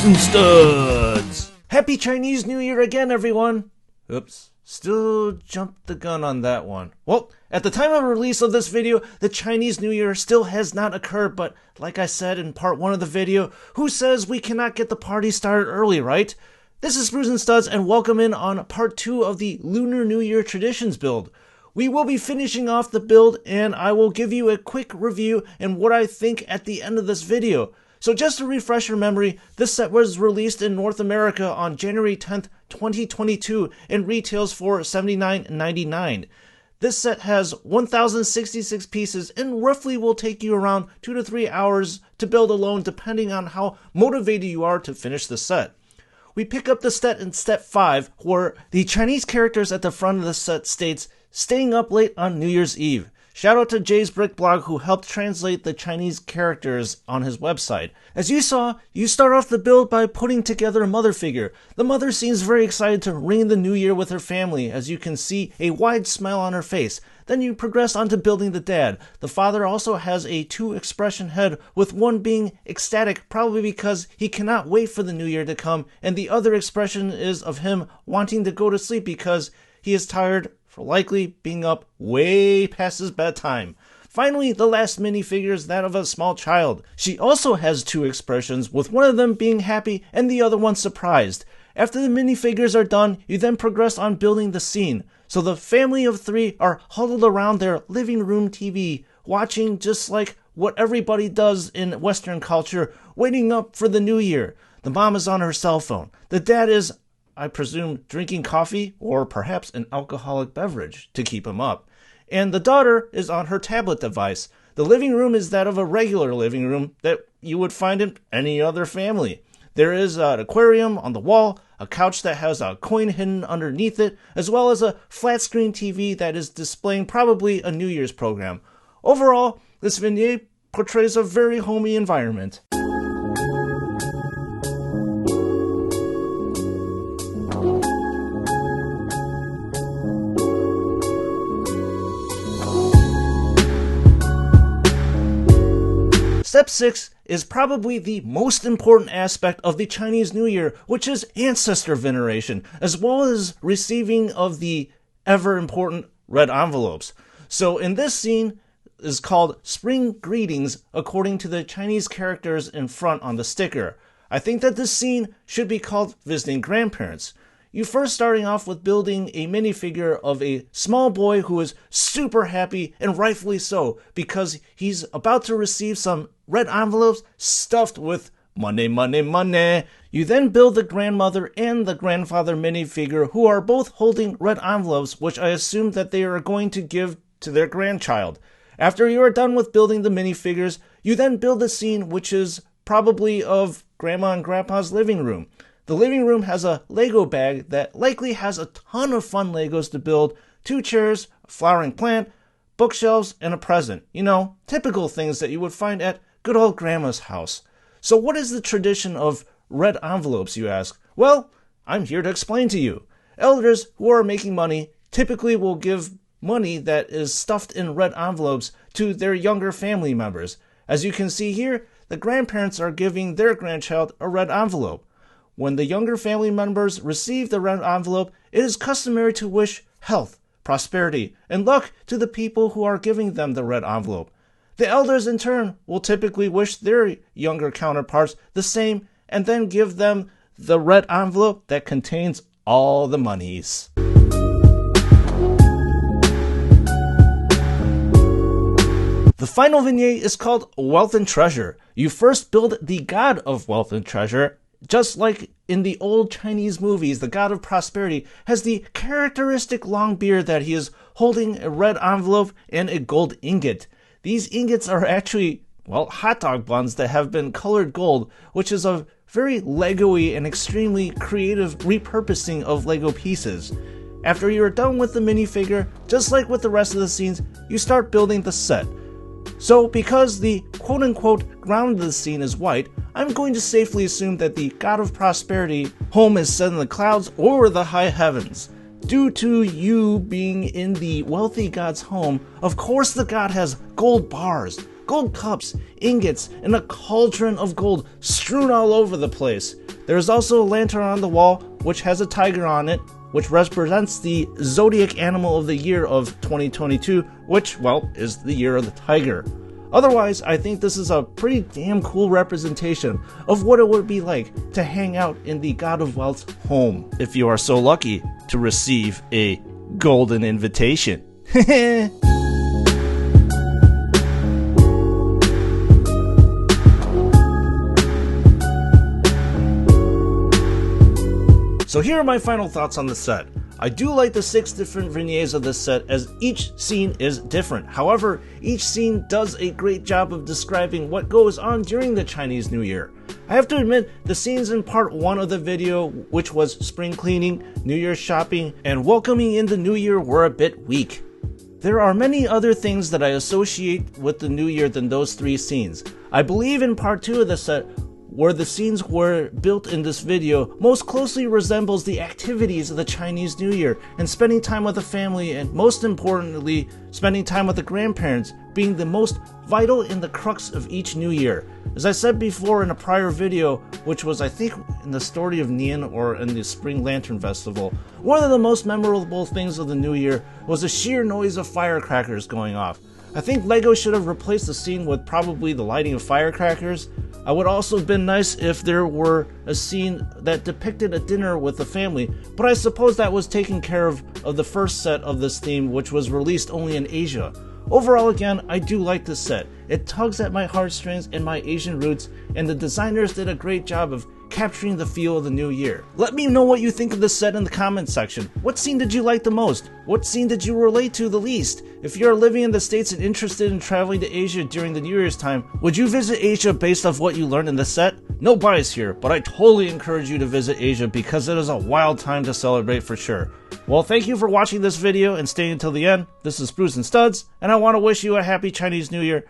and Studs! Happy Chinese New Year again, everyone! Oops, still jumped the gun on that one. Well, at the time of release of this video, the Chinese New Year still has not occurred, but like I said in part 1 of the video, who says we cannot get the party started early, right? This is Sprues and Studs, and welcome in on part 2 of the Lunar New Year Traditions build. We will be finishing off the build, and I will give you a quick review and what I think at the end of this video. So just to refresh your memory, this set was released in North America on January 10th, 2022 and retails for $79.99. This set has 1,066 pieces and roughly will take you around 2 to 3 hours to build alone depending on how motivated you are to finish the set. We pick up the set in step 5 where the Chinese characters at the front of the set states, "Staying up late on New Year's Eve." Shout out to Jay's Brick Blog who helped translate the Chinese characters on his website. As you saw, you start off the build by putting together a mother figure. The mother seems very excited to ring in the new year with her family, as you can see a wide smile on her face. Then you progress on to building the dad. The father also has a 2-expression head, with one being ecstatic, probably because he cannot wait for the new year to come, and the other expression is of him wanting to go to sleep because he is tired, for likely being up way past his bedtime. Finally, the last minifigure is that of a small child. She also has 2 expressions, with one of them being happy and the other one surprised. After the minifigures are done, you then progress on building the scene. So the family of 3 are huddled around their living room TV, watching just like what everybody does in Western culture, waiting up for the new year. The mom is on her cell phone. The dad is, I presume, drinking coffee or perhaps an alcoholic beverage to keep him up. And the daughter is on her tablet device. The living room is that of a regular living room that you would find in any other family. There is an aquarium on the wall, a couch that has a coin hidden underneath it, as well as a flat screen TV that is displaying probably a New Year's program. Overall, this vignette portrays a very homey environment. Step 6 is probably the most important aspect of the Chinese New Year, which is Ancestor Veneration, as well as receiving of the ever-important red envelopes. So in this scene is called Spring Greetings according to the Chinese characters in front on the sticker. I think that this scene should be called Visiting Grandparents. You first starting off with building a minifigure of a small boy who is super happy, and rightfully so, because he's about to receive some red envelopes stuffed with money, money, money. You then build the grandmother and the grandfather minifigure who are both holding red envelopes, which I assume that they are going to give to their grandchild. After you are done with building the minifigures, you then build a scene which is probably of Grandma and Grandpa's living room. The living room has a Lego bag that likely has a ton of fun Legos to build, 2 chairs, a flowering plant, bookshelves, and a present. You know, typical things that you would find at good old Grandma's house. So what is the tradition of red envelopes, you ask? Well, I'm here to explain to you. Elders who are making money typically will give money that is stuffed in red envelopes to their younger family members. As you can see here, the grandparents are giving their grandchild a red envelope. When the younger family members receive the red envelope, it is customary to wish health, prosperity, and luck to the people who are giving them the red envelope. The elders in turn will typically wish their younger counterparts the same and then give them the red envelope that contains all the monies. The final vignette is called Wealth and Treasure. You first build the god of wealth and treasure. Just like in the old Chinese movies, the god of prosperity has the characteristic long beard that he is holding a red envelope and a gold ingot. These ingots are actually, well, hot dog buns that have been colored gold, which is a very Lego-y and extremely creative repurposing of Lego pieces. After you are done with the minifigure, just like with the rest of the scenes, you start building the set. So because the quote-unquote ground of the scene is white, I'm going to safely assume that the god of prosperity home is set in the clouds or the high heavens. Due to you being in the wealthy god's home, of course the god has gold bars, gold cups, ingots, and a cauldron of gold strewn all over the place. There is also a lantern on the wall which has a tiger on it, which represents the zodiac animal of the year of 2022, which, well, is the year of the tiger. Otherwise, I think this is a pretty damn cool representation of what it would be like to hang out in the God of Wealth's home, if you are so lucky to receive a golden invitation. So here are my final thoughts on the set. I do like the 6 different vignettes of this set, as each scene is different. However, each scene does a great job of describing what goes on during the Chinese New Year. I have to admit, the scenes in part 1 of the video, which was spring cleaning, New Year's shopping, and welcoming in the New Year, were a bit weak. There are many other things that I associate with the New Year than those 3 scenes. I believe in part 2 of the set, where the scenes were built in this video, most closely resembles the activities of the Chinese New Year, and spending time with the family, and most importantly, spending time with the grandparents, being the most vital in the crux of each New Year. As I said before in a prior video, which was I think in the story of Nian or in the Spring Lantern Festival, one of the most memorable things of the New Year was the sheer noise of firecrackers going off. I think LEGO should have replaced the scene with probably the lighting of firecrackers. I would also have been nice if there were a scene that depicted a dinner with the family, but I suppose that was taken care of the first set of this theme, which was released only in Asia. Overall, again, I do like this set. It tugs at my heartstrings and my Asian roots, and the designers did a great job of capturing the feel of the new year. Let me know what you think of this set in the comments section. What scene did you like the most? What scene did you relate to the least? If you're living in the States and interested in traveling to Asia during the New Year's time, would you visit Asia based off what you learned in the set? No bias here, but I totally encourage you to visit Asia because it is a wild time to celebrate for sure. Well, thank you for watching this video and staying until the end. This is Spruce and Studs, and I want to wish you a happy Chinese New Year.